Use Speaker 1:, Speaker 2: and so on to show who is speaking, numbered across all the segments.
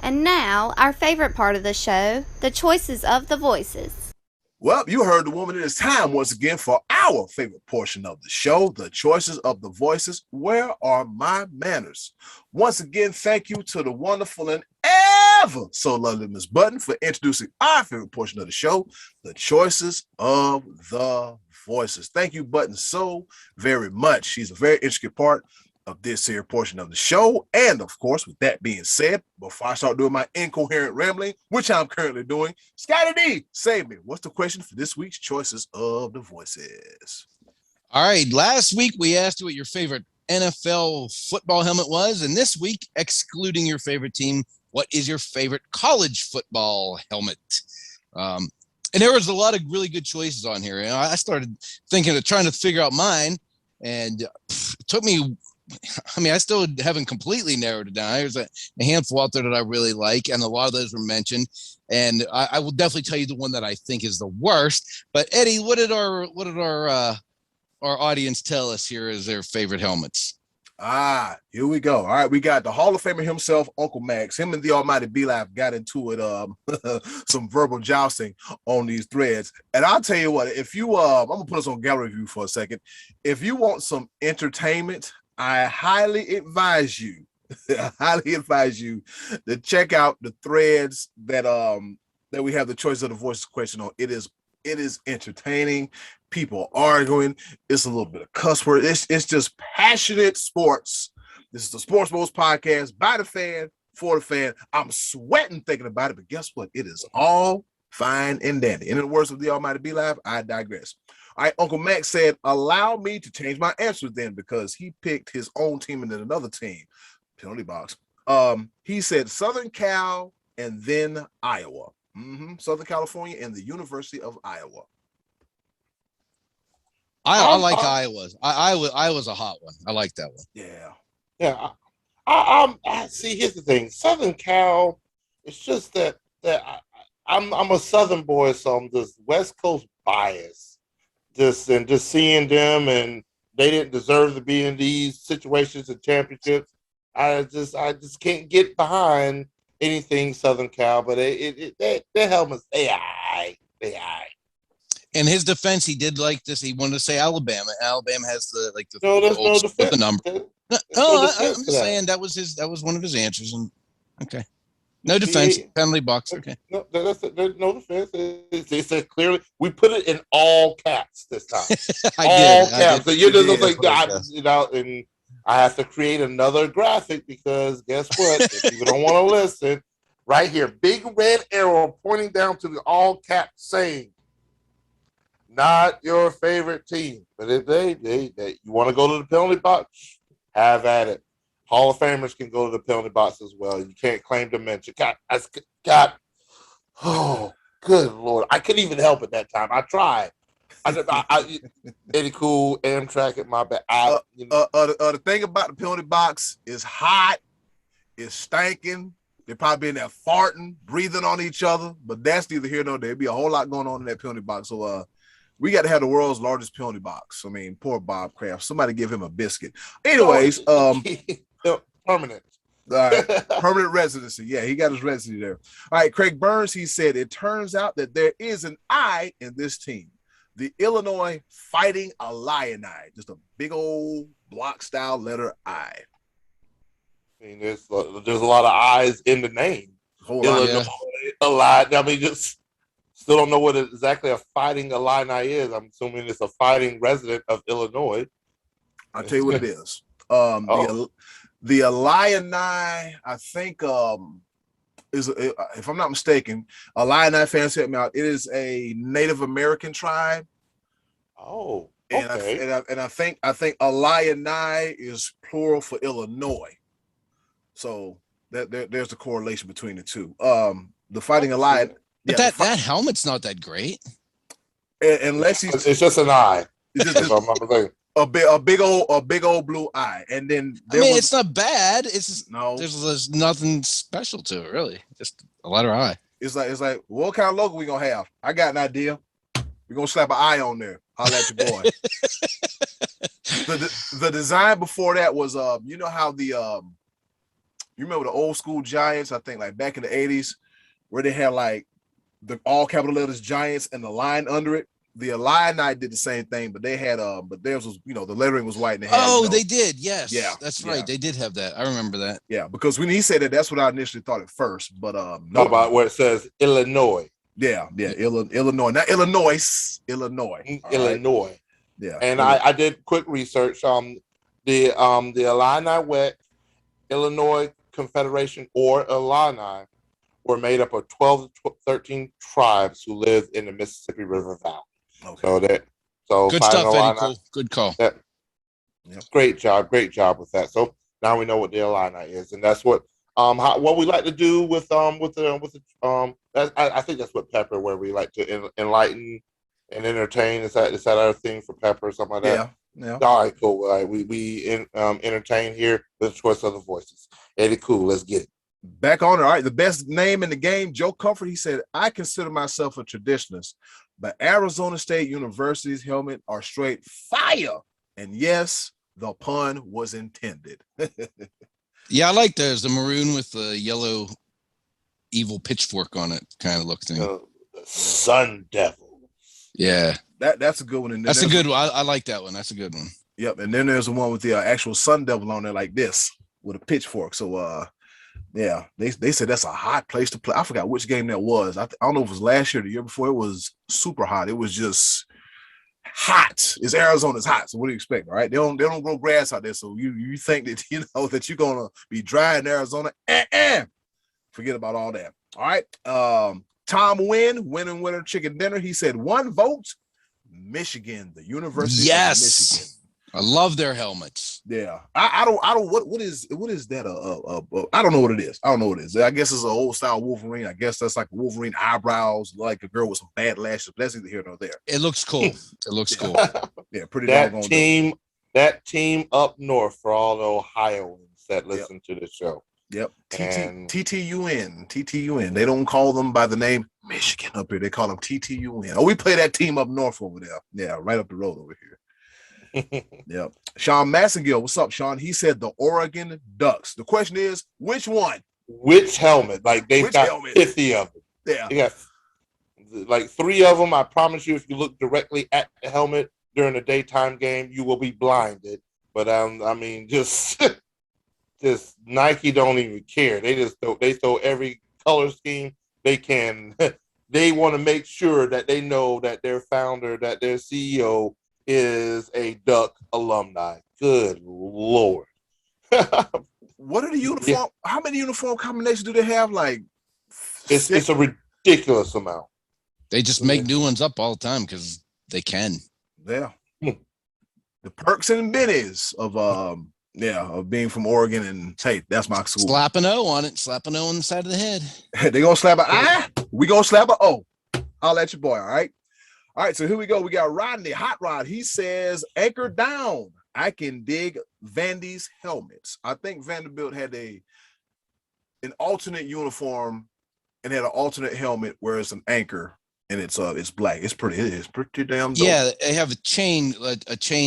Speaker 1: And now, our favorite part of the show, the choices of the voices.
Speaker 2: Well, you heard the woman. It is time once again for our favorite portion of the show, the choices of the voices. Where are my manners? Once again, thank you to the wonderful and ever so lovely Miss Button for introducing our favorite portion of the show, the choices of the voices. Thank you, Button, so very much. She's a very intricate part of this here portion of the show. And of course, with that being said, before I start doing my incoherent rambling, which I'm currently doing, Scotty D, save me. What's the question for this week's choices of the voices?
Speaker 3: All right. Last week, we asked you what your favorite NFL football helmet was. And this week, excluding your favorite team, what is your favorite college football helmet? And there was a lot of really good choices on here. And I started thinking of trying to figure out mine. And it took me, I still haven't completely narrowed it down. There's a handful out there that I really like, and a lot of those were mentioned. And I will definitely tell you the one that I think is the worst. But Eddie, what did our audience tell us here as their favorite helmets?
Speaker 2: Here we go. All right, we got the Hall of Famer himself, Uncle Max. Him and the Almighty B-Live got into it, some verbal jousting on these threads. And I'll tell you what, if you, I'm gonna put us on gallery view for a second. If you want some entertainment, I highly advise you to check out the threads that we have the choice of the voices question on. It is entertaining. People arguing. It's a little bit of cuss word. It's just passionate sports. This is the Sports Bros podcast by the fan for the fan. I'm sweating thinking about it, but guess what? It is all fine and dandy. And in the words of the Almighty B-Live, I digress. All right, Uncle Max said, allow me to change my answer then, because he picked his own team and then another team. Penalty box. He said Southern Cal and then Iowa. Southern California and the University of Iowa.
Speaker 3: I like Iowa. Iowa's a hot one. I like that one.
Speaker 4: Yeah. I see. Here's the thing. Southern Cal. It's just that I'm a Southern boy, so I'm just West Coast bias. Just seeing them, and they didn't deserve to be in these situations and championships. I just can't get behind anything Southern Cal, but their helmets, they aight.
Speaker 3: In his defense, he did like this. He wanted to say Alabama. Alabama has
Speaker 4: there's no defense.
Speaker 3: The number. I'm just saying that was one of his answers. And okay. No defense, penalty box. Okay.
Speaker 4: No, there's no defense. It said clearly. We put it in all caps this time. All caps. So you're just like, and I have to create another graphic because guess what? If people don't want to listen, right here, big red arrow pointing down to the all caps saying, "Not your favorite team." But if they you want to go to the penalty box, have at it. Hall of Famers can go to the penalty box as well. You can't claim dementia. God. Oh, good Lord. I couldn't even help it that time. I tried. Eddie Cool, Amtrak at my back.
Speaker 2: The thing about the penalty box is hot. It's stinking. They're probably in there farting, breathing on each other. But that's neither here nor there. There'd be a whole lot going on in that penalty box. So, we got to have the world's largest penalty box. I mean, poor Bob Kraft. Somebody give him a biscuit. Anyways,
Speaker 4: permanent.
Speaker 2: All right, permanent residency. Yeah, he got his residency there. All right, Craig Burns, he said, it turns out that there is an I in this team. The Illinois Fighting Illini. Just a big old block-style letter I.
Speaker 4: I mean, there's a lot of I's in the name. Illinois, Illini. I mean, just still don't know what exactly a Fighting Illini is. I'm assuming it's a fighting resident of Illinois.
Speaker 2: I'll tell you what it is. The Illini, I think, is, if I'm not mistaken, Illini fans help me out. It is a Native American tribe.
Speaker 4: Oh, okay.
Speaker 2: And I think Illini is plural for Illinois. So there's the correlation between the two. The Fighting Illini.
Speaker 3: But that helmet's not that great.
Speaker 2: Unless
Speaker 4: it's just an eye.
Speaker 2: A big old blue eye, and then
Speaker 3: it's not bad. It's just, there's nothing special to it, really. Just a letter I.
Speaker 2: It's like what kind of logo we gonna have? I got an idea. We're gonna slap an eye on there. Holla at your boy. The design before that was you know how the You remember the old school Giants? I think like back in the 80s, where they had like the all capital letters Giants and the line under it. The Illini did the same thing, but they had but theirs was, the lettering was white and they had.
Speaker 3: They did. Yes,
Speaker 2: yeah,
Speaker 3: that's right. They did have that. I remember that.
Speaker 2: Yeah, because when he said that, that's what I initially thought at first. But
Speaker 4: no, about where it says Illinois.
Speaker 2: Yeah, Illinois, not Illinois, Illinois.
Speaker 4: Illinois.
Speaker 2: Right? Yeah,
Speaker 4: and I did quick research. The Illini Wet, Illinois Confederation, or Illini, were made up of 12 to 13 tribes who lived in the Mississippi River Valley. Okay. So
Speaker 3: good stuff, Eddie. Cool. Good call.
Speaker 4: Great job with that. So now we know what the Illini is, and that's what we like to do with I think that's what Pepper, where we like to enlighten and entertain. Is that our thing for Pepper or something like that?
Speaker 2: Yeah.
Speaker 4: All right, cool. All right, we entertain here with the choice of the voices. Eddie, cool. Let's get it.
Speaker 2: Back on it. All right, the best name in the game, Joe Comfort. He said, "I consider myself a traditionalist, but Arizona State University's helmet are straight fire." And yes, the pun was intended.
Speaker 3: Yeah, I like those. The maroon with the yellow evil pitchfork on it kind of looks.
Speaker 4: The Sun Devil.
Speaker 3: Yeah,
Speaker 2: that's a good one.
Speaker 3: That's a good one. I like that one. That's a good one.
Speaker 2: Yep. And then there's the one with the actual Sun Devil on there like this with a pitchfork. So yeah, they said that's a hot place to play. I forgot which game that was. I don't know if it was last year or the year before. It was super hot. It was just hot. It's Arizona's hot. So what do you expect? All right. They don't grow grass out there. So you think that that you're gonna be dry in Arizona. Forget about all that. All right. Tom winner chicken dinner. He said 1 vote, Michigan, the University of Michigan.
Speaker 3: I love their helmets.
Speaker 2: Yeah. I don't what is that? I don't know what it is. I don't know what it is. I guess it's an old style Wolverine. I guess that's like Wolverine eyebrows, like a girl with some bad lashes. But that's either here nor there.
Speaker 3: It looks cool. It looks cool.
Speaker 2: Yeah, pretty
Speaker 4: doggone. That team up north for all the Ohioans that listen to the show.
Speaker 2: Yep. TTUN. They don't call them by the name Michigan up here. They call them TTUN. Oh, we play that team up north over there. Yeah, right up the road over here. Yep. Sean Massengill, what's up, Sean? He said the Oregon Ducks. The question is, which one?
Speaker 4: Which helmet? Like they've got 50 of them.
Speaker 2: Yeah.
Speaker 4: They got like 3 of them. I promise you, if you look directly at the helmet during a daytime game, you will be blinded. But I mean, just Nike don't even care. They throw every color scheme they can. They want to make sure that they know that their founder, that their CEO is a Duck alumni. Good Lord.
Speaker 2: What are the uniform? Yeah. How many uniform combinations do they have? Like
Speaker 4: it's a ridiculous amount.
Speaker 3: They just make new ones up all the time because they can.
Speaker 2: Yeah. The perks and bennies of being from Oregon, and hey, that's my school.
Speaker 3: Slap an O on it. Slap an O on the side of the head.
Speaker 2: They gonna slap an I. We gonna slap an O. I'll let your boy. All right. All right, so here we go. We got Rodney, Hot Rod. He says, anchor down. I can dig Vandy's helmets. I think Vanderbilt had an alternate uniform and had an alternate helmet where it's an anchor and it's black. It is pretty damn dope.
Speaker 3: Yeah, they have a chain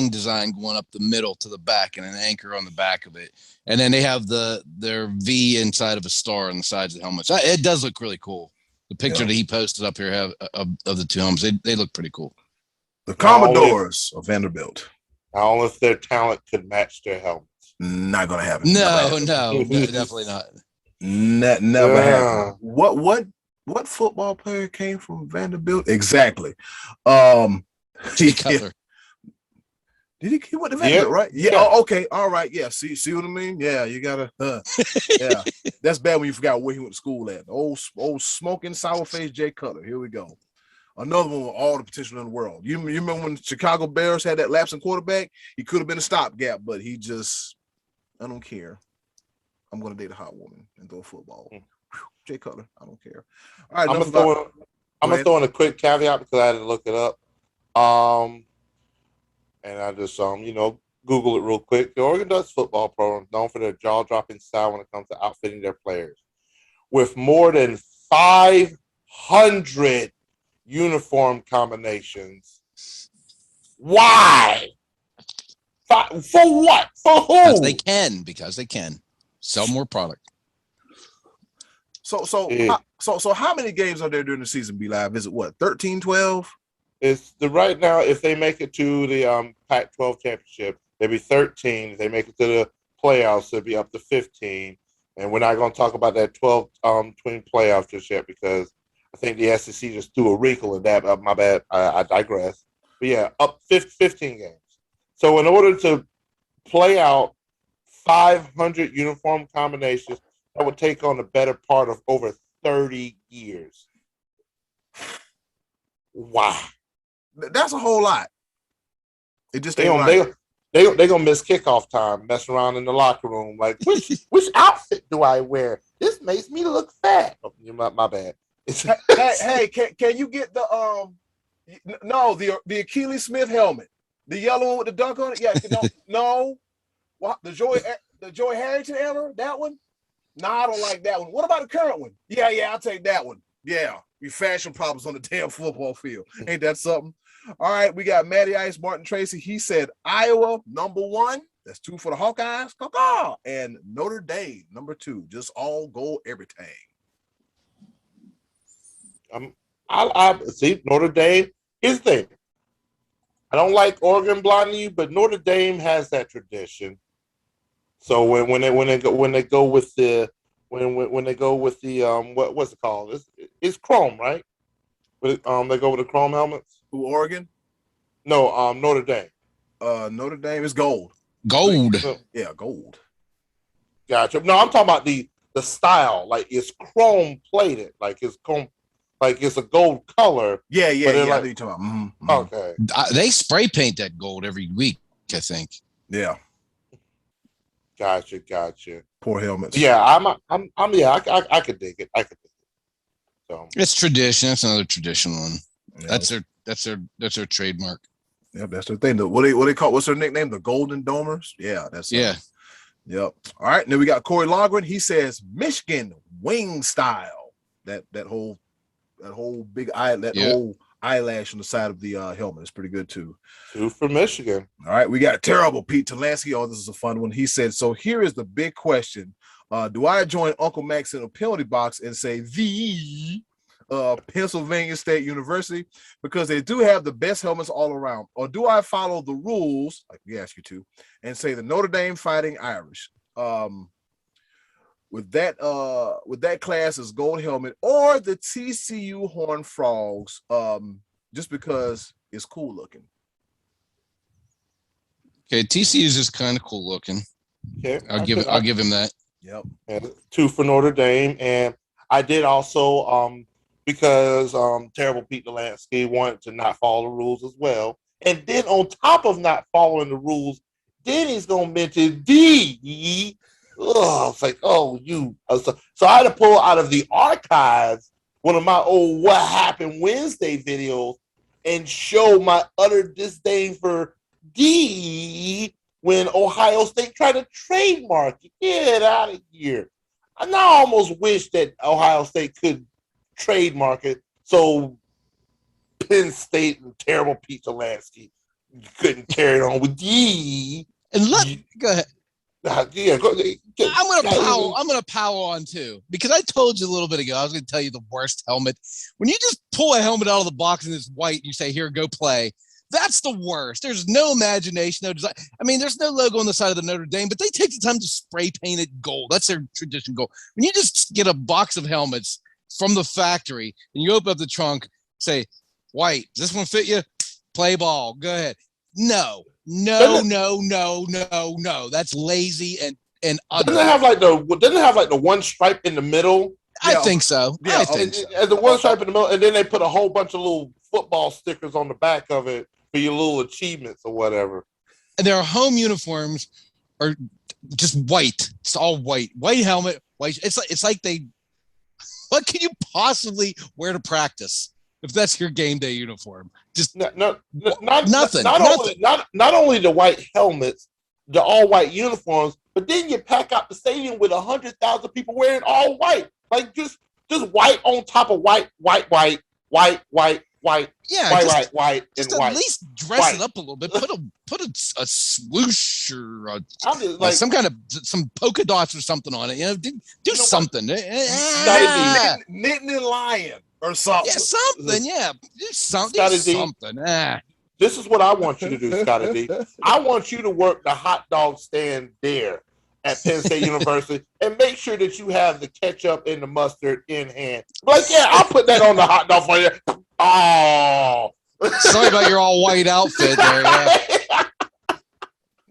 Speaker 3: design going up the middle to the back and an anchor on the back of it. And then they have their V inside of a star on the sides of the helmets. It does look really cool. The picture that he posted up here of the 2 helmets, they look pretty cool.
Speaker 2: The Commodores of Vanderbilt.
Speaker 4: I don't know if their talent could match their helmets.
Speaker 2: Not gonna happen.
Speaker 3: No, definitely not.
Speaker 2: Never happen. What football player came from Vanderbilt? Exactly.
Speaker 3: Cutler.
Speaker 2: He went to Vanderbilt, right? Yeah. Oh, okay. All right. Yeah. See what I mean? Yeah. You gotta. Yeah. That's bad when you forgot where he went to school at. Old smoking sour face Jay Cutler. Here we go. Another one with all the potential in the world. You remember when the Chicago Bears had that lapsing quarterback? He could have been a stopgap, but he just, I don't care. I'm gonna date a hot woman and throw a football. Jay Cutler. I don't care. All right.
Speaker 4: I'm gonna throw in a quick caveat because I had to look it up. And I just, Google it real quick. The Oregon Ducks football program is known for their jaw-dropping style when it comes to outfitting their players. With more than 500 uniform combinations. Why? For what? For who?
Speaker 3: Because they can. Sell more product.
Speaker 2: So how many games are there during the season? Be Live? Is it what 13, 12?
Speaker 4: It's the right now. If they make it to the Pac-12 championship, they'll be 13. If they make it to the playoffs, it'll be up to 15. And we're not going to talk about that 12 twin playoffs just yet because I think the SEC just threw a wrinkle in that. My bad. I digress. But yeah, up 15 games. So in order to play out 500 uniform combinations, that would take on the better part of over 30 years. Wow.
Speaker 2: That's a whole lot. It just
Speaker 4: They gonna miss kickoff time, messing around in the locker room. Like, which outfit do I wear? This makes me look fat. Oh, my bad.
Speaker 2: hey, can you get the the Achilles Smith helmet, the yellow one with the dunk on it? Yeah, no. What the Joy Harrington era? That one? No, I don't like that one. What about the current one? Yeah, I'll take that one. Yeah, we fashion problems on the damn football field. Ain't that something? All right, we got Matty Ice, Martin Tracy. He said Iowa, number 1. That's 2 for the Hawkeyes. Caw-caw. And Notre Dame, number 2. Just all gold, everything.
Speaker 4: I see Notre Dame. Here's the thing. I don't like Oregon blinding you, but Notre Dame has that tradition. So when they go with the what's it called? It's chrome, right? They go with the chrome helmets.
Speaker 2: Who, Oregon?
Speaker 4: No, Notre Dame.
Speaker 2: Notre Dame is gold.
Speaker 3: Gold.
Speaker 2: Yeah, gold.
Speaker 4: Gotcha. No, I'm talking about the style. Like it's chrome plated. Like it's chrome. Like it's a gold color.
Speaker 2: Yeah.
Speaker 4: Like,
Speaker 2: I know you're talking about.
Speaker 4: Okay.
Speaker 3: They spray paint that gold every week, I think.
Speaker 2: Yeah.
Speaker 4: Gotcha.
Speaker 2: Poor helmets.
Speaker 4: Yeah, I could dig it. So
Speaker 3: it's tradition. That's another tradition one.
Speaker 2: Yeah.
Speaker 3: That's their trademark.
Speaker 2: Yeah, that's their thing. What they call? What's their nickname? The Golden Domers. Yeah, that's
Speaker 3: yeah.
Speaker 2: Yep. All right. And then we got Corey Longren. He says Michigan wing style. That whole big eye, whole eyelash on the side of the helmet is pretty good too.
Speaker 4: 2 for Michigan.
Speaker 2: All right. We got terrible Pete Talansky. Oh, this is a fun one. He said, so here is the big question. Do I join Uncle Max in a penalty box and say the Pennsylvania State University because they do have the best helmets all around? Or do I follow the rules, like we ask you to, and say the Notre Dame Fighting Irish? With that class is gold helmet, or the TCU Horned Frogs, just because it's cool looking.
Speaker 3: Okay, TCU is just kind of cool looking.
Speaker 4: Okay,
Speaker 3: I'll give him that.
Speaker 2: Yep.
Speaker 4: And 2 for Notre Dame, and I did also because terrible Pete Delansky wanted to not follow the rules as well, and then on top of not following the rules, then he's gonna mention D. Oh, it's like, oh, you. So I had to pull out of the archives one of my old What Happened Wednesday videos and show my utter disdain for D when Ohio State tried to trademark it. Get out of here. I now almost wish that Ohio State could trademark it so Penn State and terrible Pete Delansky couldn't carry it on with D.
Speaker 3: And go ahead.
Speaker 4: Yeah,
Speaker 3: I'm gonna power on too, because I told you a little bit ago I was gonna tell you the worst helmet. When you just pull a helmet out of the box and it's white and you say, here, go play, that's the worst. There's no imagination, no design. I mean, there's no logo on the side of the Notre Dame, but they take the time to spray paint it gold. That's their tradition gold. When you just get a box of helmets from the factory and you open up the trunk, say, white, does this one fit you? Play ball, go ahead. No. That's lazy and ugly.
Speaker 4: Doesn't it have like the one stripe in the middle?
Speaker 3: I think so.
Speaker 2: Yeah,
Speaker 3: I think so.
Speaker 4: And the one stripe in the middle, and then they put a whole bunch of little football stickers on the back of it for your little achievements or whatever.
Speaker 3: And their home uniforms are just white. It's all white. White helmet, white. It's like they. What can you possibly wear to practice if that's your game day uniform? Just
Speaker 4: nothing.
Speaker 3: Not
Speaker 4: only the white helmets, the all white uniforms, but then you pack out the stadium with 100,000 people wearing all white, like just white on top of white. white,
Speaker 3: Yeah,
Speaker 4: white,
Speaker 3: just
Speaker 4: and
Speaker 3: at
Speaker 4: white.
Speaker 3: least dress it up a little bit. Put a swoosh or
Speaker 4: like
Speaker 3: some polka dots or something on it. Do something.
Speaker 2: Knitting and lying or something.
Speaker 3: Yeah, something. Yeah, do something.
Speaker 4: This is what I want you to do, Scotty D. I want you to work the hot dog stand there at Penn State University and make sure that you have the ketchup and the mustard in hand. Like, yeah, I'll put that on the hot dog for you. Oh.
Speaker 3: Sorry about your all white outfit there. Yeah.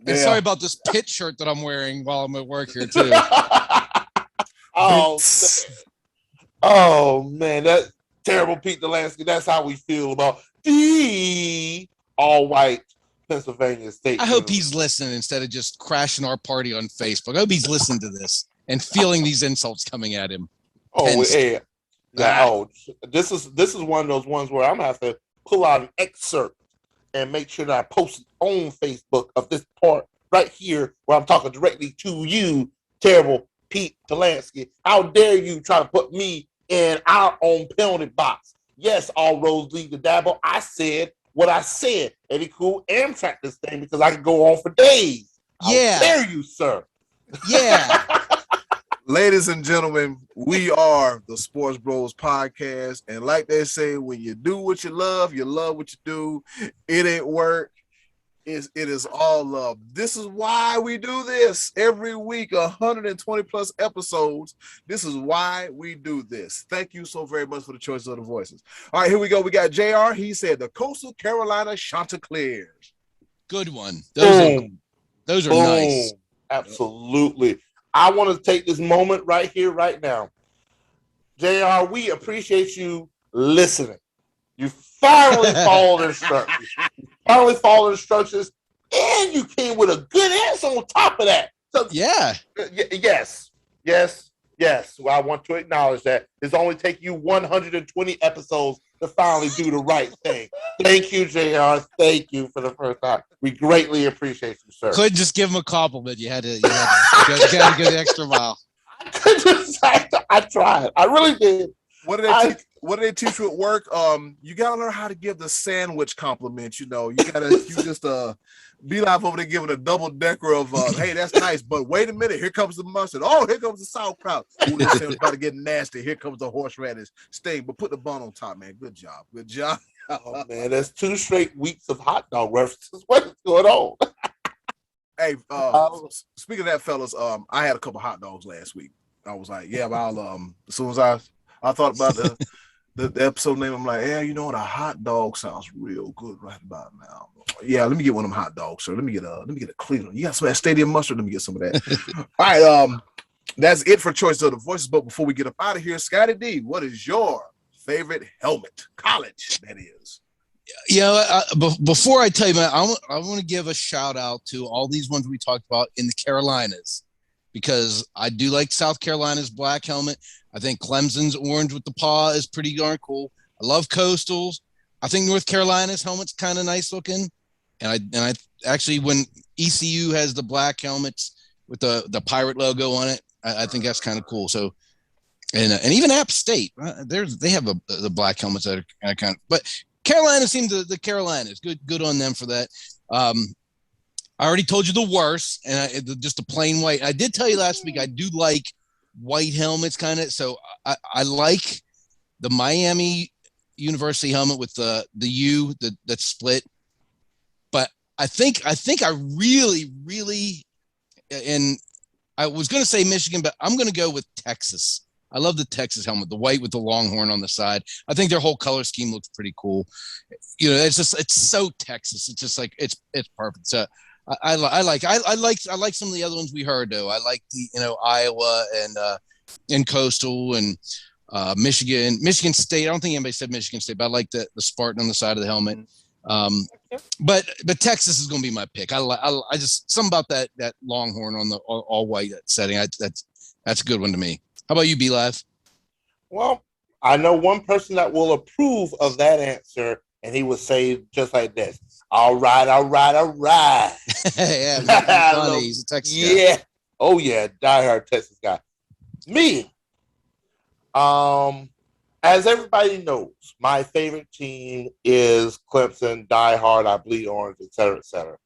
Speaker 3: And
Speaker 2: Yeah.
Speaker 3: sorry about this pit shirt that I'm wearing while I'm at work here too.
Speaker 4: Oh man, that terrible Pete Delansky. That's how we feel about the all white Pennsylvania State.
Speaker 3: I hope he's listening instead of just crashing our party on Facebook. I hope he's listening to this and feeling these insults coming at him.
Speaker 4: Oh, yeah. This is one of those ones where I'm gonna have to pull out an excerpt and make sure that I post it on Facebook of this part right here where I'm talking directly to you, terrible Pete Delansky. How dare you try to put me in our own penalty box? Yes, all roads lead to Dabo. I said what I said. Eddie Cool Amtrak this thing because I could go on for days. How dare you, sir?
Speaker 3: Yeah.
Speaker 2: Ladies and gentlemen, we are the Sports Bros Podcast. And like they say, when you do what you love what you do. It ain't work. It is all love. This is why we do this every week, 120 plus episodes. This is why we do this. Thank you so very much for the choice of the voices. All right, here we go. We got JR. He said the Coastal Carolina Chanticleers.
Speaker 3: Good one. Those are nice.
Speaker 4: Absolutely. I want to take this moment right here, right now. JR, we appreciate you listening. You finally followed instructions. And you came with a good answer on top of that. So,
Speaker 3: yeah.
Speaker 4: Yes. Well, I want to acknowledge that. It's only taken you 120 episodes to finally do the right thing. Thank you, JR. Thank you for the first time. We greatly appreciate you, sir.
Speaker 3: Couldn't just give him a compliment. You had to go the extra mile.
Speaker 4: I tried. I really did.
Speaker 2: What did they teach you at work? You gotta learn how to give the sandwich compliment. You just be live over there giving a double decker of hey, that's nice, but wait a minute, here comes the mustard. Oh, here comes the sauerkraut. Ooh, this sandwich about to get nasty. Here comes the horseradish steak, but put the bun on top, man. Good job.
Speaker 4: Oh man, that's 2 straight weeks of hot dog references. What is going on?
Speaker 2: Hey, speaking of that, fellas, I had a couple hot dogs last week. I was like, yeah, but I'll as soon as I thought about the episode name, I'm like, yeah, you know what? A hot dog sounds real good right about now. Yeah, let me get one of them hot dogs, sir. Let me get a Cleveland. You got some of that stadium mustard? Let me get some of that. All right, that's it for Choice of the Voices. But before we get up out of here, Scotty D, what is your favorite helmet? College, that is.
Speaker 3: Before I tell you, man, I want to give a shout out to all these ones we talked about in the Carolinas, because I do like South Carolina's black helmet. I think Clemson's orange with the paw is pretty darn cool. I love Coastals. I think North Carolina's helmet's kind of nice looking. And I actually, when ECU has the black helmets with the pirate logo on it, I think that's kind of cool. So, and even App State, they have the black helmets that are kind of, but Carolina seems the Carolinas good on them for that. I already told you the worst, and just a plain white. I did tell you last week I do like white helmets, kind of. So I like the Miami University helmet with the U that's split. But I think I really, and I was going to say Michigan, but I'm going to go with Texas. I love the Texas helmet, the white with the longhorn on the side. I think their whole color scheme looks pretty cool. It's so Texas. It's just like it's perfect. So I like some of the other ones we heard though. I like the Iowa and Coastal and Michigan State. I don't think anybody said Michigan State, but I like the Spartan on the side of the helmet. But Texas is going to be my pick. I just something about that longhorn on the all white setting. That's a good one to me. How about you, B-Live?
Speaker 4: Well, I know one person that will approve of that answer, and he would say just like this: All right.
Speaker 3: Yeah, funny. He's a Texas guy.
Speaker 4: Yeah. Oh yeah, diehard Texas guy. Me. as everybody knows, my favorite team is Clemson, Die Hard, I Bleed Orange, et cetera, et cetera.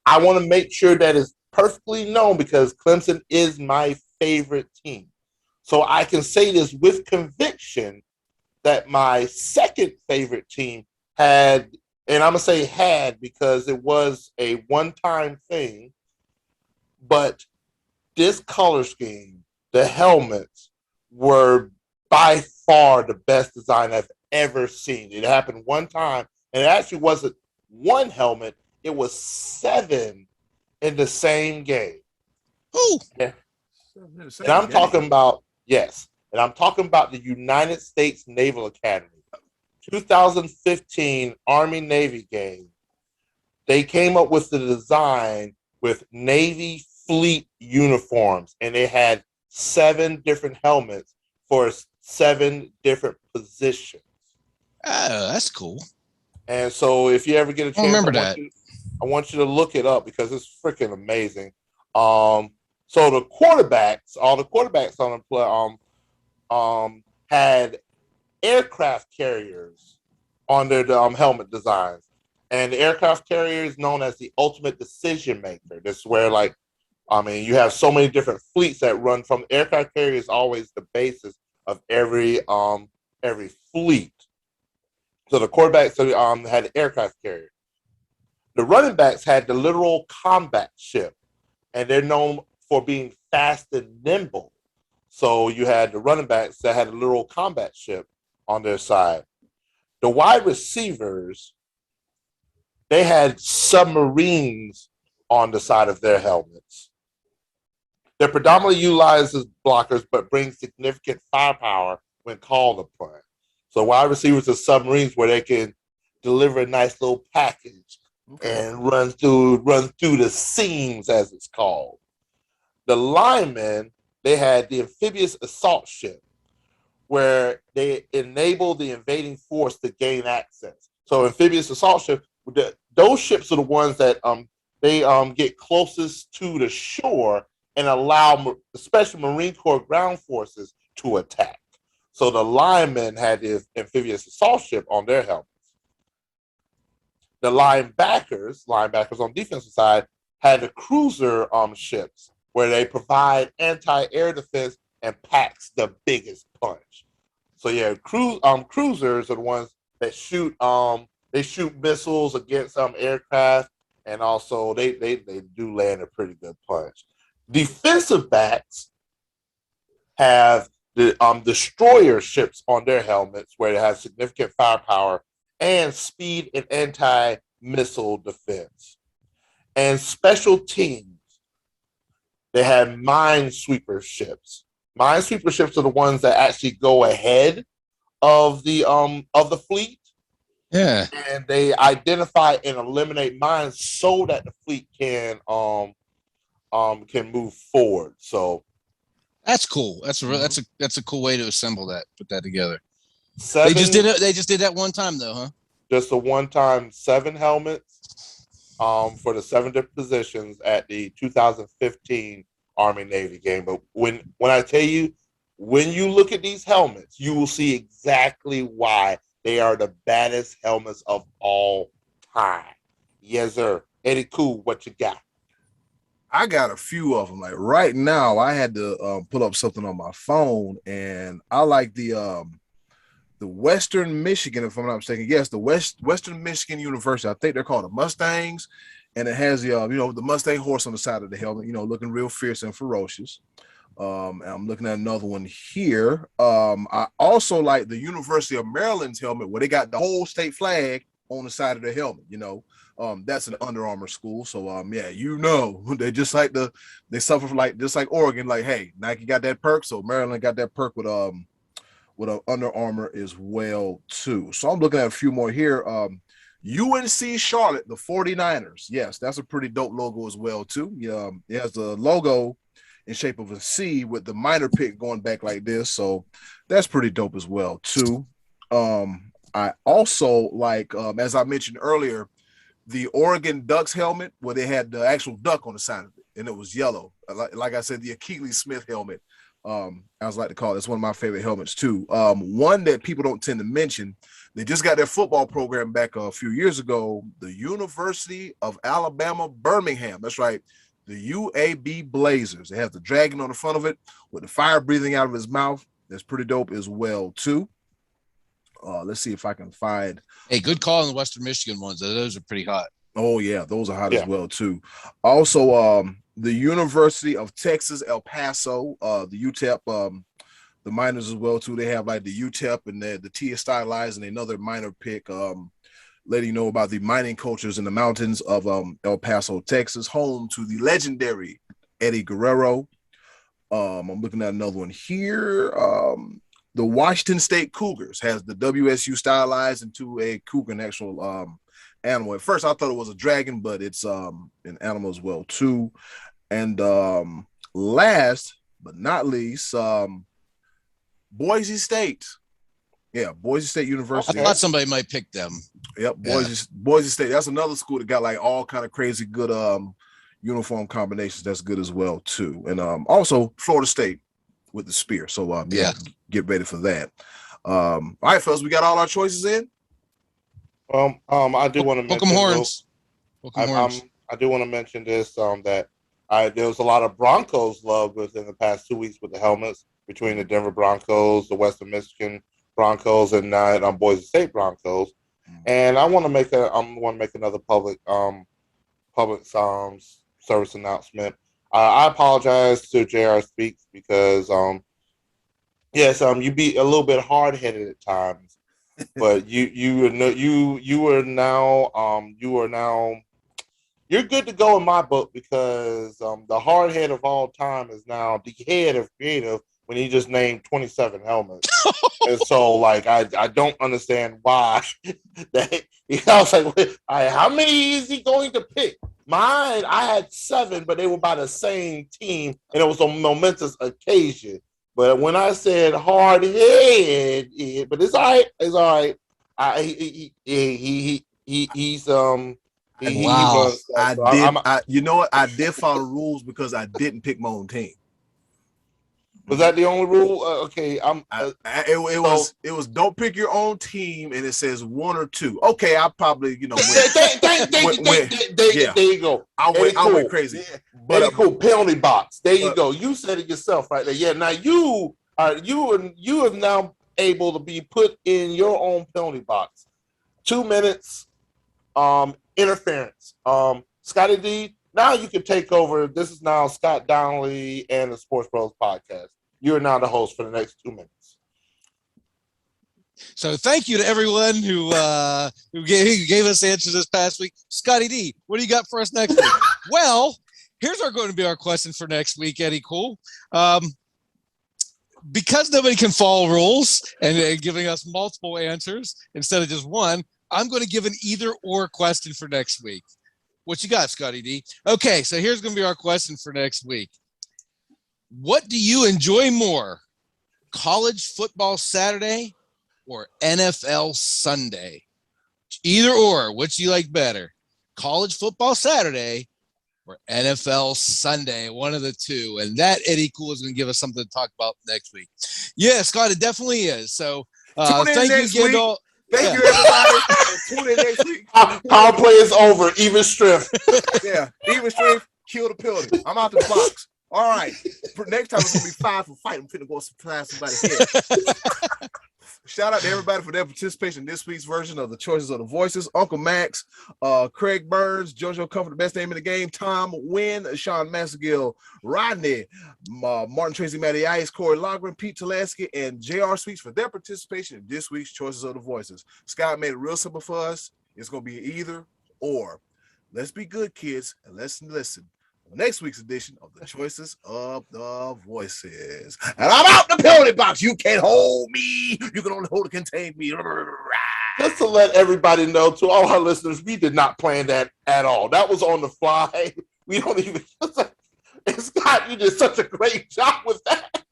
Speaker 4: I want to make sure that is perfectly known because Clemson is my favorite team. So I can say this with conviction that my second favorite team had, and I'm going to say had because it was a one-time thing, but this color scheme, the helmets were by far the best design I've ever seen. It happened one time, and it actually wasn't one helmet, it was 7 in the same game.
Speaker 3: Oh,
Speaker 4: yeah. And I'm talking about, yes, and I'm talking about the United States Naval Academy 2015 Army Navy game. They came up with the design with Navy fleet uniforms, and they had 7 different helmets for 7 different positions.
Speaker 3: Oh, that's cool.
Speaker 4: And so if you ever get a chance,
Speaker 3: remember that.
Speaker 4: I want you to look it up because it's freaking amazing. So the quarterbacks, all the quarterbacks on the play, had aircraft carriers on their helmet designs. And the aircraft carrier is known as the ultimate decision maker. This is where, like, I mean, you have so many different fleets that run from aircraft carrier is always the basis of every fleet. So the quarterbacks had the aircraft carrier. The running backs had the literal combat ship, and they're known for being fast and nimble. So you had the running backs that had a literal combat ship on their side. The wide receivers, they had submarines on the side of their helmets. They're predominantly utilized as blockers, but bring significant firepower when called upon. So wide receivers are submarines where they can deliver a nice little package and run through the seams, as it's called. The linemen, they had the amphibious assault ship, where they enable the invading force to gain access. So amphibious assault ship, those ships are the ones that they get closest to the shore and allow, especially Marine Corps ground forces, to attack. So the linemen had the amphibious assault ship on their helmets. The linebackers on defensive side, had the cruiser ships where they provide anti-air defense and packs the biggest punch. So yeah, cruisers are the ones that shoot missiles against aircraft, and also they do land a pretty good punch. Defensive backs have the destroyer ships on their helmets where they have significant firepower and speed and anti-missile defense. And special teams, they have minesweeper ships. Minesweeper ships are the ones that actually go ahead of the fleet.
Speaker 3: Yeah.
Speaker 4: And they identify and eliminate mines so that the fleet can move forward. So
Speaker 3: that's cool. That's a cool way to assemble that, put that together.
Speaker 4: 7,
Speaker 3: they just did that one time though, huh?
Speaker 4: Just a one-time 7 helmets for the 7 different positions at the 2015 Army Navy game. But when I tell you, when you look at these helmets, you will see exactly why they are the baddest helmets of all time. Yes, sir. Eddy Cool, what you got?
Speaker 2: I got a few of them. Like right now, I had to pull up something on my phone, and I like the Western Michigan, if I'm not mistaken. Yes, the Western Michigan University. I think they're called the Mustangs, and it has the the Mustang horse on the side of the helmet. Looking real fierce and ferocious. And I'm looking at another one here. I also like the University of Maryland's helmet, where they got the whole state flag on the side of the helmet. That's an Under Armour school. So they just like they suffer like just like Oregon. Like, hey, Nike got that perk, so Maryland got that perk with Under Armour as well too. So I'm looking at a few more here. UNC Charlotte, the 49ers. Yes, that's a pretty dope logo as well too. It has the logo in shape of a C with the minor pick going back like this. So that's pretty dope as well too. I also like, as I mentioned earlier, the Oregon Ducks helmet where they had the actual duck on the side of it and it was yellow. Like I said, the Achilles Smith helmet. I like to call it. It's one of my favorite helmets too. One that people don't tend to mention. They just got their football program back a few years ago. The University of Alabama, Birmingham. That's right. The UAB Blazers. They have the dragon on the front of it with the fire breathing out of his mouth. That's pretty dope as well too. Let's see if I can find.
Speaker 3: Hey, good call on the Western Michigan ones. Those are pretty hot.
Speaker 2: Oh yeah, those are hot as well too. Also, the University of Texas, El Paso, the UTEP, the minors as well too. They have like the UTEP and the Tia stylized and another minor pick, letting you know about the mining cultures in the mountains of El Paso, Texas, home to the legendary Eddy Guerrero. I'm looking at another one here. The Washington State Cougars has the WSU stylized into a cougar, an actual animal. At first, I thought it was a dragon, but it's an animal as well too. And last but not least, Boise State. Yeah, Boise State University.
Speaker 3: I thought somebody might pick them.
Speaker 2: Yep, Boise State. That's another school that got like all kind of crazy good uniform combinations. That's good as well too. And also Florida State with the spear. So get ready for that. All right, fellas, we got all our choices in.
Speaker 4: I do want to mention
Speaker 3: horns.
Speaker 4: I do want to mention this that there was a lot of Broncos love within the past 2 weeks with the helmets between the Denver Broncos, the Western Michigan Broncos, and now Boise State Broncos. And I want to make another public service announcement. I apologize to JR Speaks because you be a little bit hard headed at times, but you are now you're good to go in my book because the hard head of all time is now the head of creative when he just named 27 helmets. And so like I don't understand why that I was like, how many is he going to pick? Mine, I had 7, but they were by the same team, and it was a momentous occasion. But when I said hard head, but it's all right. He's
Speaker 2: wow. You know what? I did follow the rules because I didn't pick my own team.
Speaker 4: Was that the only rule? Okay,
Speaker 2: it was don't pick your own team, and it says 1 or 2. Okay, I probably there
Speaker 4: you go.
Speaker 2: I went crazy.
Speaker 4: Yeah. But cool penalty box. There you go. You said it yourself right there. Yeah. Now you have now able to be put in your own penalty box. 2 minutes. Interference. Scotty D. Now you can take over. This is now Scott Donnelly and the Sports Bros podcast. You are now the host for the next 2 minutes.
Speaker 3: So thank you to everyone who gave us answers this past week. Scotty D, what do you got for us next week? Well, here's going to be our question for next week, Eddie. Cool. Because nobody can follow rules and giving us multiple answers instead of just one, I'm going to give an either or question for next week. What you got, Scotty D? Okay, so here's going to be our question for next week. What do you enjoy more, college football Saturday or NFL Sunday? Either or, which do you like better? College football Saturday or NFL Sunday, one of the two. And that Eddie Cool is going to give us something to talk about next week. Yeah, Scott, it definitely is. So thank you again all.
Speaker 2: Thank you, everybody. Tune in next week.
Speaker 4: Power play is over. Even strength.
Speaker 2: Yeah, even strength. Kill the penalty. I'm out the box. All right. Next time it's gonna be 5 for fight. I'm finna go surprise somebody's head. Shout out to everybody for their participation in this week's version of the Choices of the Voices. Uncle Max, Craig Burns, JoJo Comfort, the best name in the game, Tom Wynn, Sean Massagill, Rodney, Martin Tracy Matty Ice, Corey Logren, Pete Talaski, and JR Sweets for their participation in this week's Choices of the Voices. Scott made it real simple for us. It's going to be either or. Let's be good, kids, and let's listen. Next week's edition of the Choices of the Voices. And I'm out the penalty box. You can't hold me. You can only hold and contain me.
Speaker 4: Just to let everybody know, to all our listeners, we did not plan that at all. That was on the fly. We don't even. And Scott, you did such a great job with that.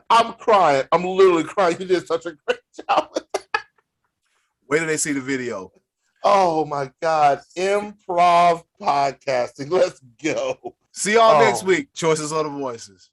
Speaker 4: I'm crying. I'm literally crying. You did such a great job with that.
Speaker 2: Wait till they see the video.
Speaker 4: Oh my God. Improv podcasting. Let's go.
Speaker 2: See y'all next week. Choices of the Voices.